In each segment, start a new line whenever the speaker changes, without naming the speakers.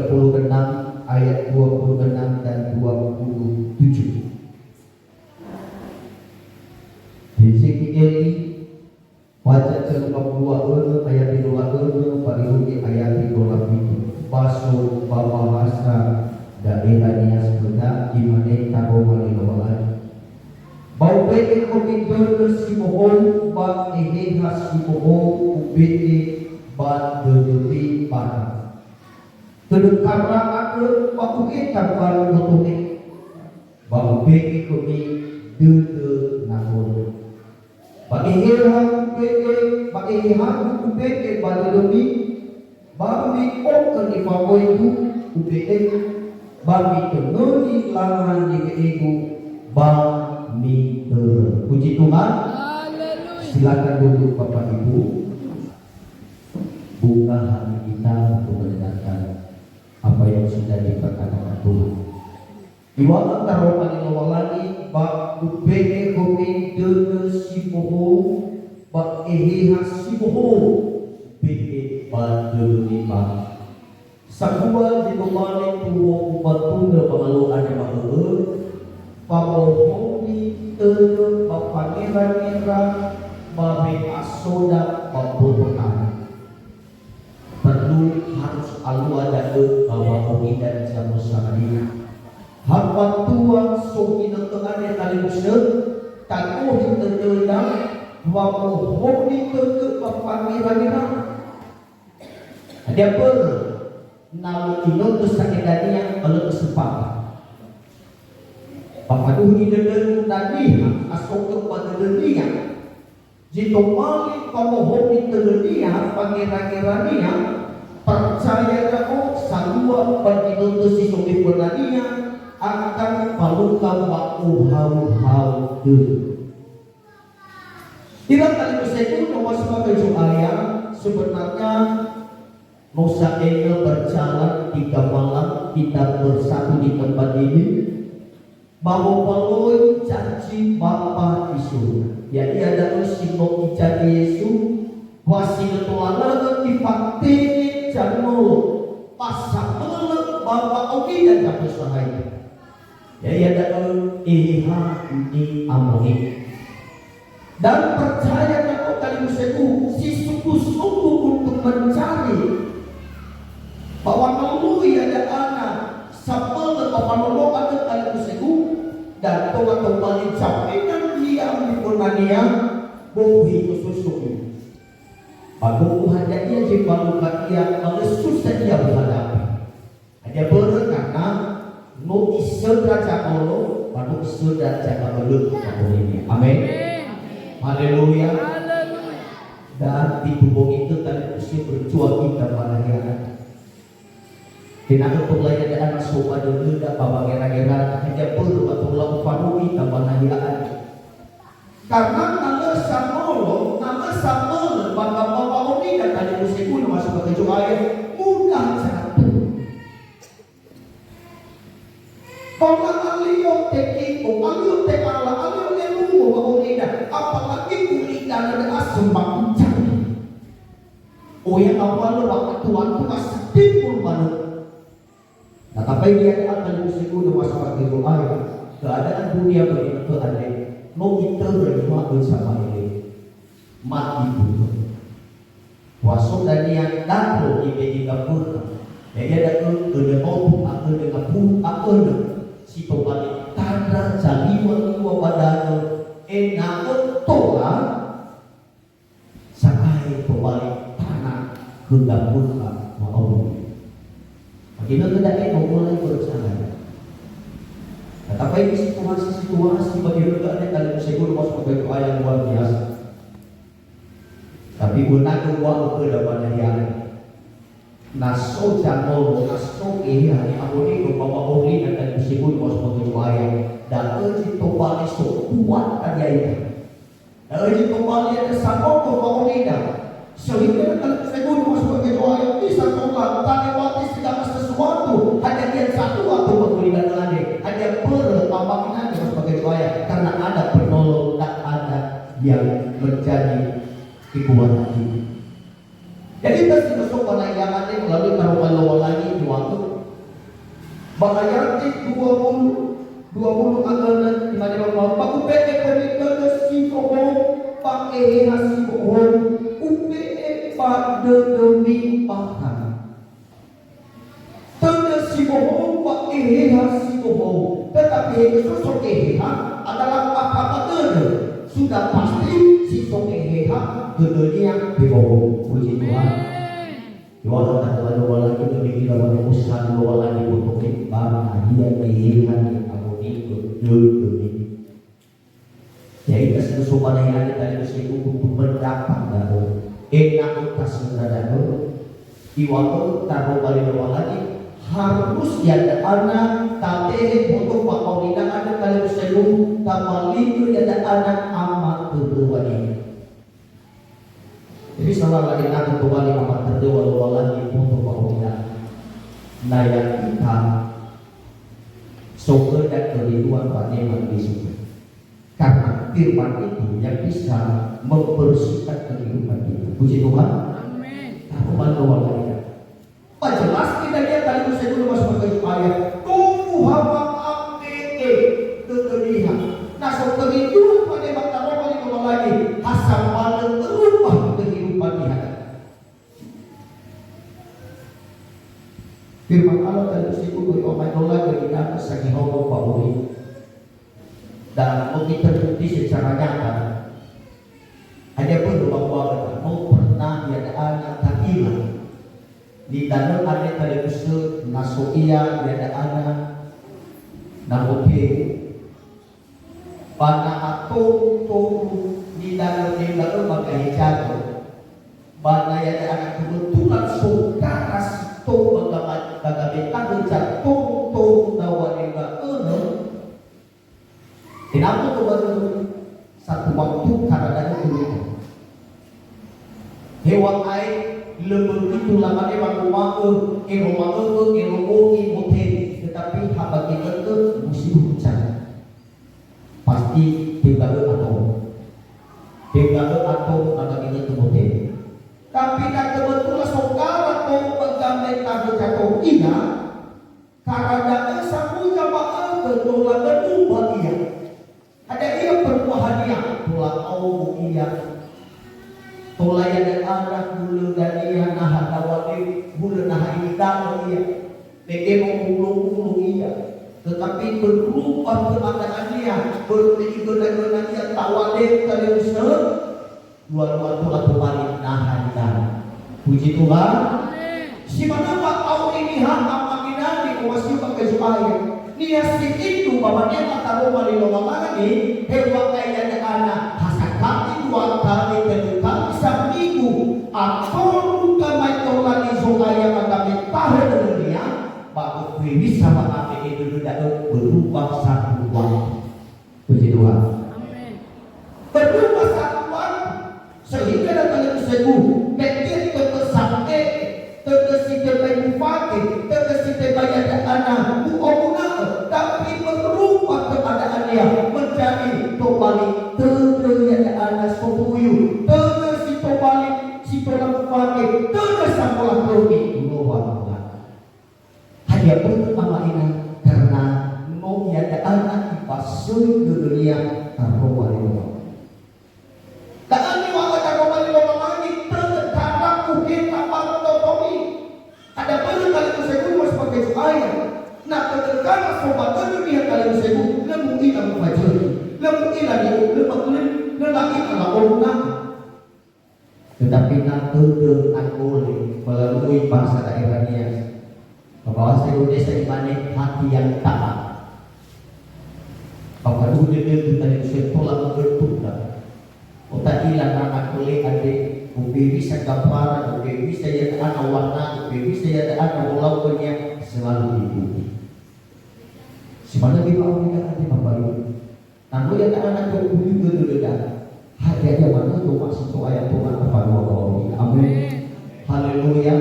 36 ayat 26 dan 27. Hezekiel wajah ke-52 ayat 2 parihuki ayat 27 baso babahasa daerahnya sebenar dimana taruh malilawan bau bete komite si mohon bang ehehas si mohon ubete ban dodoti ban terdekarang ada bau kita baru dodoti bau bete komi dode nahon bagi hirang ubeke bagi demi bagi oker di bawah itu ubeke bagi tenuni langan di ego bagi puji Tuhan. Silakan duduk Bapak Ibu. Buka hati kita untuk mendengarkan apa yang sudah dikatakan Tuhan. Iwala taropan ilawa lagi bak ubeke komi dene sipoho bak ehehas sipoho beke badu lima sakua di kemana tuwo batunda pamalu ada mahal pamohoni tene papangira-ngira babe asoda pabotokan perlu harus alu ada bahwa ogi dan jamu sakadina hamba tua soki ng tengahnya kali musnah tako hintendang wamo hoki ke papangira-ngira ada per nalu inotus sakitania kalau kesempatan papaduh hintendang nadiha asok ke padadania jito mali wamo hoki tendania pangira-ngira percaya ako salua paginotus si soki pernania akan palukan waktu hau-hau dulu. Tidak kali itu nomor sebagai ayat sebenarnya Musa Engel berjalan 3 malam kita bersatu di tempat ini bahwa baloi janji Bapa di surga. Jadi ada sino janji Yesus wasil tuala di faktini janmul pasang melek Bapa oki dan jatuh sahaya. Ya ada iha di amoni dan percaya kalau kali museku si sungguh-sungguh untuk mencari bahwa melalui ada anak sapel atau panolong ada kali museku dan toga kembali jaminan dia mempurnania bohi khususnya bagu hadiahnya jibalukan dia susah dia berhadapi ada berat karena no isodra cakolo, manu isodra cakolo ini. Amin. Haleluya. Dan di tubuh itu tadi usia berjuang kita malahnya. Tidak untuk layan anak sopa dulu dan bawa gera-gera hanya perlu atau lakukan kita malahnya. Karena nama samolo, nama samol, bapak ini dan tadi usia pun masuk ke kejualan mudah jatuh. Kalau alio tekiko, alio tekala, alio elu, bahwa apalagi kuliah dan asembang cari. Oh yang awal waktu Tuhan tuh sedih banget. Nah tapi dia akan musik udah masalah itu ayat. Keadaan dunia begini keadaan. No kita berdua bersama ini mati dulu. Wasok dan yang dapur di dapur. Jadi ada udah mau aku dengan pun aku si pembalik tanda jaliwa padano enakon tola sakai pembalik tanah kedapurka mau bagaimana tidak mulai bersama tetapi ini situasi bagaimana ada kali segur masuk ke ayat luar biasa tapi guna uang ke depan yang naso janol naso hari aboni ko pamahuli na tagsigun mo sa pagkuwaya dahil ito bali so kuat kaya ito dahil ito bali na sa ko pamahuli na so hindi na tagsigun mo sa pagkuwaya isa tungkol taniwati sila sa sesuatu hanya dia satu waktu pagkulinan lagi hanya pertambahan sa pagkuwaya karena ada penolong dan ada yang menjadi kekuatan kita. Jadi kita masuk pelayanan melalui taruhan lagi di waktu Bahayati 20 agalan di mana mau pakupete pemikada si pohon pakai hasi pohon upe pada demi pahan tanda si pohon pakai hasi pohon tetapi sosok eha adalah apa sudah pasti si sosok eha dunia di pohon. Puji Tuhan. Wala kata wala kita dikira wala usaha wala dibutuhin bang dia kehilangan aku itu dulu. Jadi kesusupan yang ada tadi untuk berdapat dalam enak kasih dalam iwaku taruh balik lagi harus ada anak tate untuk pakau tidak ada kali sebelum kembali itu ada anak amat kedua ini. Jadi salah lagi nak kembali amat kedua lagi untuk pakau tidak. Nah yang kita sokol dan kerinduan pada yang disini. Karena firman itu yang bisa membersihkan kehidupan kita. Puji Tuhan. Amin. Aku bantu lagi. Pak jelas kita lihat tadi saya dulu masuk ke ayat. Tumbuh hama amete kekelihan. Nah so kerinduan pada mata roh ini lagi asal pada berubah kehidupan kita. Firman Allah tadi saya dulu omai dolar kita sagi homo pauli. Dan mungkin terbukti secara nyata. Ada pun bahwa mau pernah ada anak takilah di dalam ada televisi nasuia ada anak namoke pada atom di dalam bagai jatuh pada ada anak kebetulan saudara situ bagaimana tanggung jatuh dawan yang kenapa tu baru satu waktu karena itu hewan air lebih itu lama dia mahu motel tetapi hamba kita tu musim hujan pasti tinggal atau hamba kita tu motel tapi tak kebetulan saudara tu bagaimana tanggung jatuh ina karena sabu jamaah kedua berubah dia. Ada ia perbuahannya tulang au ia tolaya dan anak bulu dan ia nah dawati bulu nah idam ia lege mulu ia tetapi berubah keadaannya berguna ia tawale terus dua-dua tulang kembali nah idam. Puji Tuhan. Si mana pak au ini hak amakinani kuasi pakai supaya niasi itu bahwa dia tak tahu mali lomang ini hewan kaya anak hasan kami 2 kali 3 kali seminggu atau bukan main lagi supaya kami tahu dunia bahwa ini sama kami itu tidak berubah satu waktu. Puji Tuhan. Amin. Berubah satu waktu sehingga datang ke sebuah media terkesampe terkesite bupati terkesite banyak anak tapi berubah keadaannya menjadi kembali terjadi anak sepuyu tersi kembali si perempuan tersambulah pergi luar hanya pertama ini karena mau ada anak di pasung dunia taruh itu tak ada waktu kembali lagi terkadang mungkin apa totomi ada banyak kali tersebut sebagai ayat. Nah, terkadang sobat dunia kali tersebut lemui dalam fajar, lemui lagi lelaki kalau orang. Tetapi nak dengan boleh melalui bahasa daerahnya. Bahasa Indonesia di mana hati yang taat. Apa dulu dia tadi sekolah bertukar. Otak hilang anak boleh adik. Ubi bisa gambar, ubi bisa ada anak warna, ubi bisa ada anak ulaunya selalu diikuti. Sebenarnya kita tidak ada membayu. Namun yang anak yang juga dulu dah. Hadiahnya mana tu masuk tu ayat Tuhan kepada Allah. Amin. Haleluya.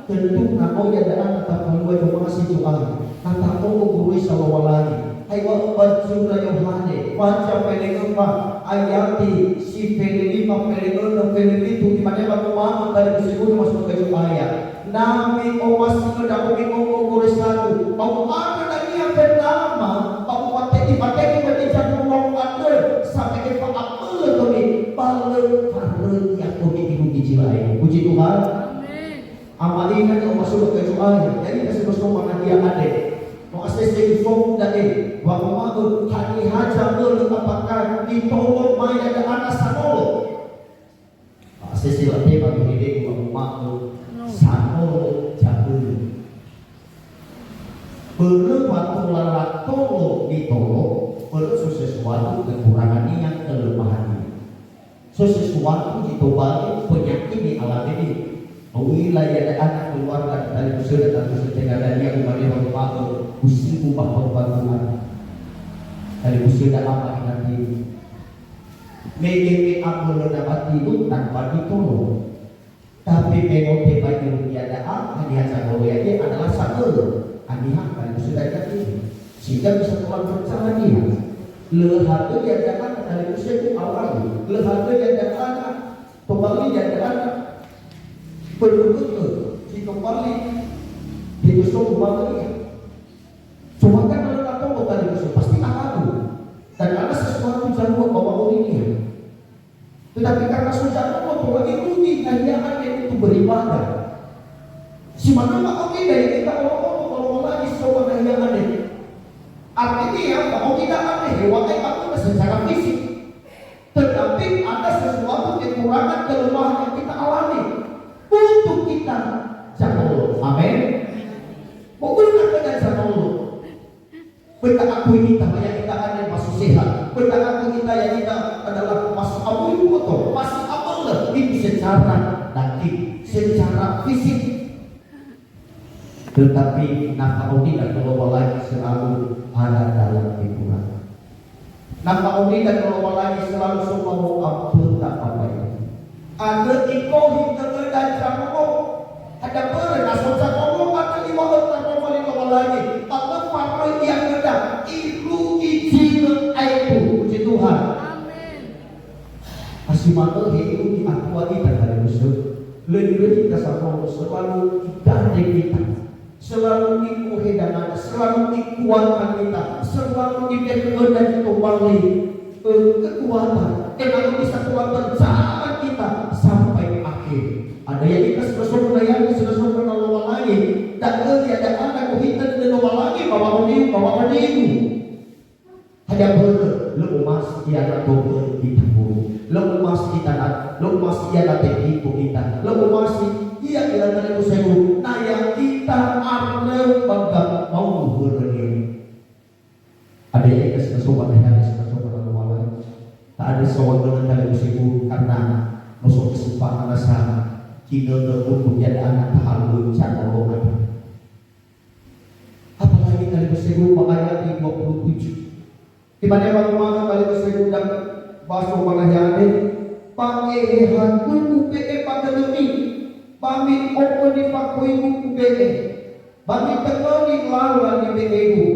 Tentu namun yang anak tak perlu itu masih Tuhan. Kata Allah guru sallallahu alaihi. Hai wa surah Yohane, baca peleng 4 ayat si peleng 5 peleng 6 di mana waktu mama dari disebut masuk ke ayat. Nabi omas sudah ngomong guru satu, mau ayah. Jadi kasi gusto mga dia ade. Kung asesing song dati, wag mo hani haja mo apakah ditolong may ada anak sanolo. Asesing lati pag-ibig wag mo sanolo jabul. Perlu waktu lalat tolong ditolong, perlu sesuatu kekurangan yang kelemahan. Sesuatu ditobali penyakit di alam ini. Wilayah ada anak keluarga dari usia dan setengah dan dia kembali membangun usia bahwa bantuan dari usia dan apa nanti mengenai apa dapat tidur tanpa ditolong. Tapi memang bagi tiada apa dia kalau dia adalah satu anihan dari usia dan ini sehingga bisa keluar percaya dia. Lehat dia jangan dari usia itu awal. Lehat dia jangan kembali dia jangan betul-betul si kembali di usul kembali. Cuma kan kalau tak tahu tadi usul pasti akan dan ada sesuatu jago bawa ini. Tetapi karena sudah tahu lagi rugi hanya ada itu beribadah. Si mana mau dari kita orang kalau lagi soal hanya ada. Artinya kalau kita ada hewan itu secara fisik, tetapi ada sesuatu kekurangan kelemahan yang kita alami. Untuk kita jatuh, amin. Bukan kita jatuh. Betul aku kita yang kita ada masih sehat. Betul aku kita yang kita adalah masih abu kotor, masih abal itu secara daging, secara fisik. Tetapi nafkauni dan kelola lagi selalu ada dalam kekurangan. Nafkauni dan kelola lagi selalu semua ampun tak apa-apa. Ada ikoh dan jamu ada pernah sosial ngomong ada ibadah terlalu lama lagi tapi pakai yang ada ilu izin aibu puji Tuhan amin masih makan hidup di aqua kita dari musuh lebih kita sama selalu kita kita selalu ikuh hidangan selalu dikuatkan kita selalu diberikan dan kembali kekuatan kalau bisa kuat berjalan kita sampai akhir. Ada yang kita sudah menayani sudah menolong lagi dan ada anak kuhitan dan menolong lagi bawa menipu ada lu masih ada dobel di tubuh lu masih ada lu masih ada teknik kita lu masih dia ada dari sewu nah yang kita arle bangga mau berdiri ada yang kita sudah menayani sudah menolong lagi tak ada seorang dari sewu karena musuh kesempatan rasa kita punya anak halu cara rohani. Apalagi kali bersebut ayat 27. Di mana bagaimana kali bersebut dan basuh panahnya pakai hantu UPE pada demi bami open di pakui UPE bami tekoni lawan di PEU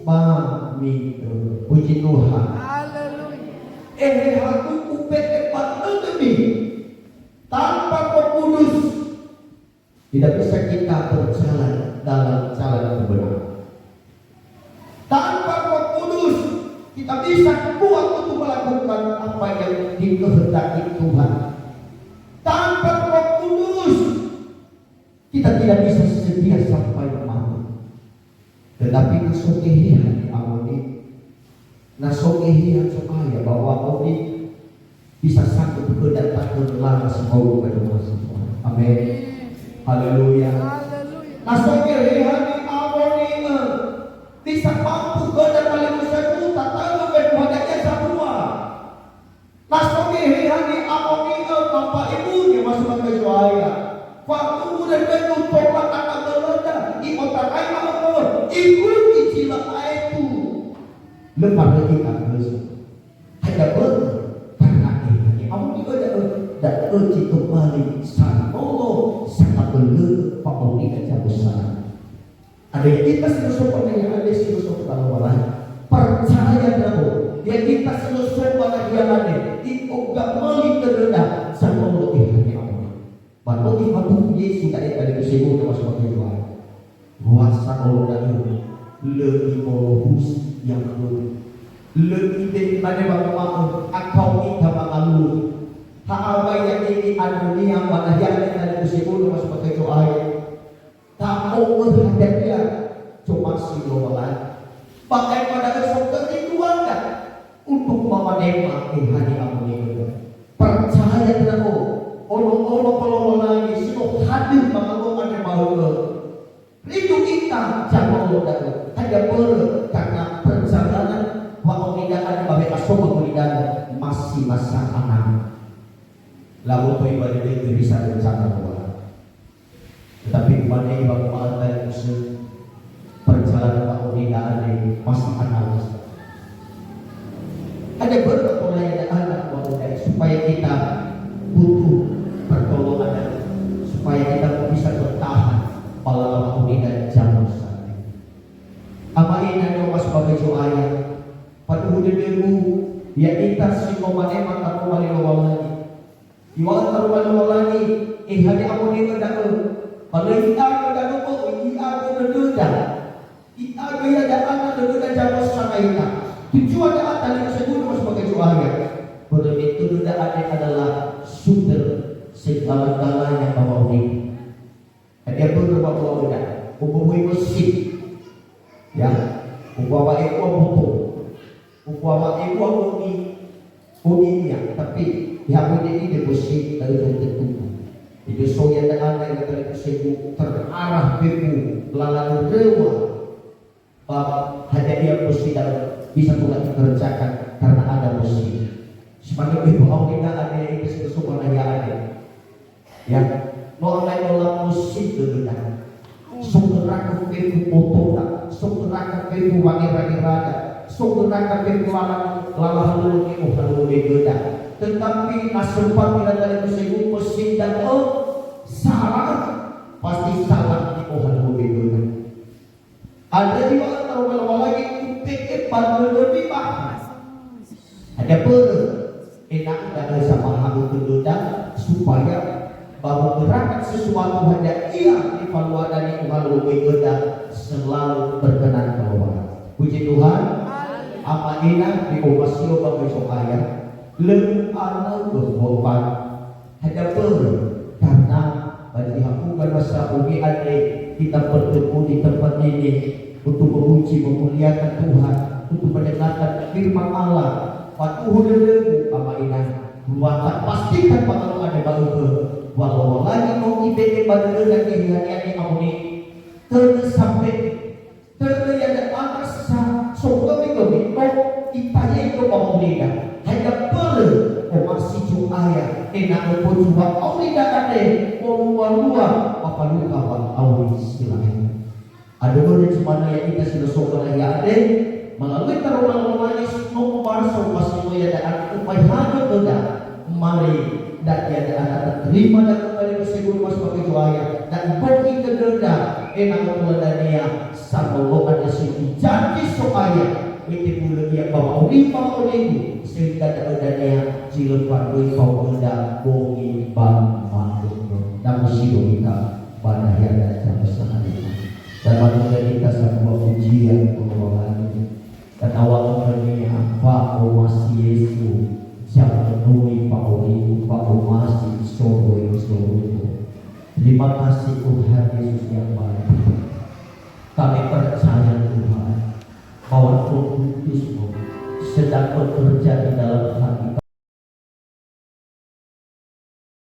bami puji Tuhan. Haleluya. Hantu UPE pada demi tanpa Roh Kudus tidak bisa kita berjalan dalam jalan yang benar. Tanpa Roh Kudus kita bisa kuat untuk melakukan apa yang dikehendaki Tuhan. Tanpa Roh Kudus kita tidak bisa setia sampai mati. Tetapi nasokehihan di awal ini, nasokehihan supaya bahwa ini bisa sanggup kedatangan lama semua kepada Tuhan. Amin. Haleluya. Nasoke hari awalnya bisa mampu kedatangan sesuatu tak tahu kepadanya semua. Nasoke hari awalnya bapak ibunya masuk ke saya. Waktu udah bentuk tobat anak belanda, otak ayah apa? Ibu kecil itu. Lepas lagi kan ada Aku juga dah uji kembali sang Allah sangat belum Pak ini kerja besar. Ada yang kita selesai yang ada selesai kalau malah percaya dulu. Yang kita selesai pada yang ada diogak meli terendah sang Allah ini Allah. Baru di waktu Yesus tidak ada disebut masuk ke dalam. Kuasa Allah dan lebih fokus yang lebih daripada bagaimana akau kita mengalur hal yang ini anunya pada yang ada disebut masuk ke doa tak Allah hadapian cuma si lowalan pakai pada esok ketentuan untuk memanema hari amun percaya dengan Allah kalau lagi sudah hadir mengalami ada bahagia itu kita jangan Allah hanya karena perjalanan waktu tidak ada bagai asal mengulidan masih masa anak lalu ibadah itu bisa rencana Allah tetapi kepada ibadah Allah dan musuh perjalanan waktu tidak ada masih anak ada beberapa yang anak supaya kita butuh pertolongan supaya kita bisa bertahan pada waktu dan zaman saat ini. Apa ini adalah sebagai ayat pada hududemu ya kita semua emak tak kembali lagi. Iwan taruman lagi hari amun ini dah kalau kita dah lupa kita berdua kita ada anak berdua zaman saat ini. Tujuan ada yang disebut sebagai ayat. Pada itu ada adalah sumber segala-galanya bahwa ini. Dia beberapa orang umpamai mesin, ya, umpamai motor, umpamai uninya, tapi yang ini dia mesin dari tertentu. Itu soalnya ada yang tersebut terarah beku lalu rewa. Hanya dia mesti bisa bukan dikerjakan karena ada mesin. Sebagai ibu awalnya ada yang semua ada, ya, mulai dalam musik dulu dah. Sumberan kebu motor, sumberan kebu wanita-wanita, sumberan kebu lalang ni lalu beda. Tetapi asalkan bila dari musik dan salah pasti salah ni lalu beda. Ada juga kalau lagi upik pada lebih bahas. Ada enak dan sama halu kedudak supaya bahwa berangkat sesuatu hanya ia evaluasi dari umat begoda selalu berkenan keluar. Puji Tuhan. Apa enak di omasio bagi ayat lebih anak berkorban ada karena bagi aku masa ubi ada kita bertemu di tempat ini untuk memuji memuliakan Tuhan untuk mendengarkan firman Allah. Waktu hudulemu apa ini buatlah pastikan kalau ada baru walau lagi mau ibede pada dan kehilangan kamu ini tersampai terlihat atas sobat itu itanya itu kamu tidak hanya perlu masih cuaya enak pun juga kau tidak ada luar apa lu kawan awal istilahnya ada orang cuma yang kita sudah sobat yang ada melalui taruhan nomor pasti ada upaya hanya tidak mari dan tiada anak terima dan kembali bersebut sebagai juaya dan bagi kedenda enak meladania sampai ada sini janji supaya itu pula dia bawa oleh sehingga kedendanya jilid pandai kau benda bongi bang makhluk dan musibah kita pada yang ada sehari dan manusia kita sebuah ujian pengelolaan dan awal dunia Pak Masih Yesus jangan penuhi Pak Masih Solo. Terima kasih Tuhan Yesus yang baik. Kami percaya Tuhan bahwa Roh Kudus sedang bekerja di dalam hati